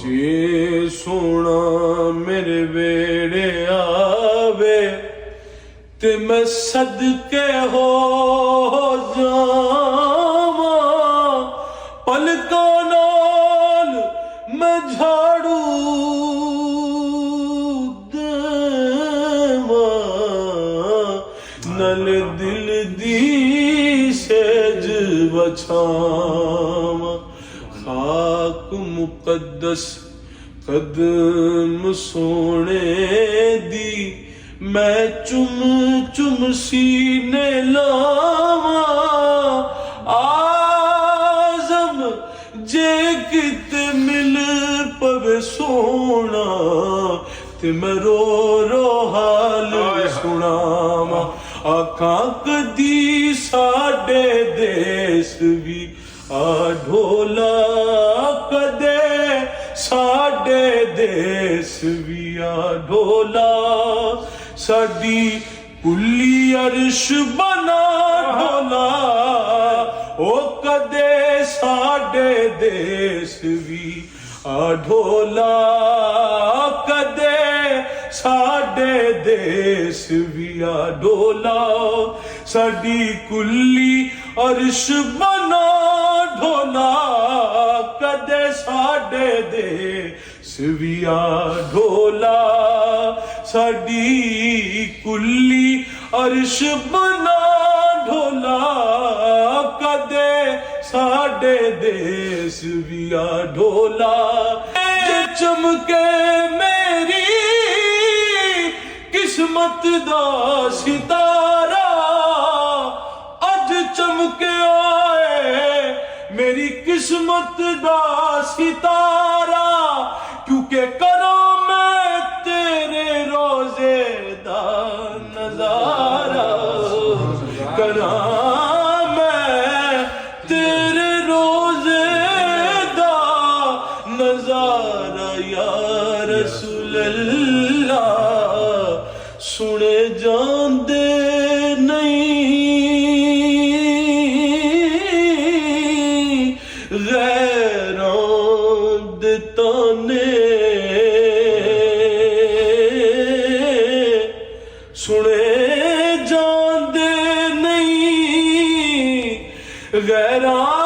जे सोना मेरे वेड़े आवे ते मैं सदके हो जावा, पलकां नाल मैं झाड़ू देवा, नल दिल दी सेज बछावा। खाक मुकद्दस कदम सोने दी मैं चुम चुम सीने लावा। आज़म जे किते मिल पवे सोना ते मैं रो रो हाल सुनावा। आखां कदी साडे देस भी आ ढोला, कदे साडे देस भी आ ढोला। साडी कुली अर्श बना ढोला, ओ कदे साडे देस भी आ ढोला, कदे साडे देस भी आ ढोला। साडी कुली अर्श बना ढोला, कदे साडे देस भी आ ढोला। साडी कुली अर्श बना ढोला, कदे साडे देस भी आ ढोला। जे चमके मेरी किस्मत दा सितारा, अज चमके आए मेरी किस्मत दा सितारा। क्योंकि करो मैं तेरे रोजे दा नजारा, करा मैं तेरे रोजे दा नजारा। या रसूल अल्लाह सुने जांदे नहीं गैरां दे ताने, सुने जांदे नहीं गैरां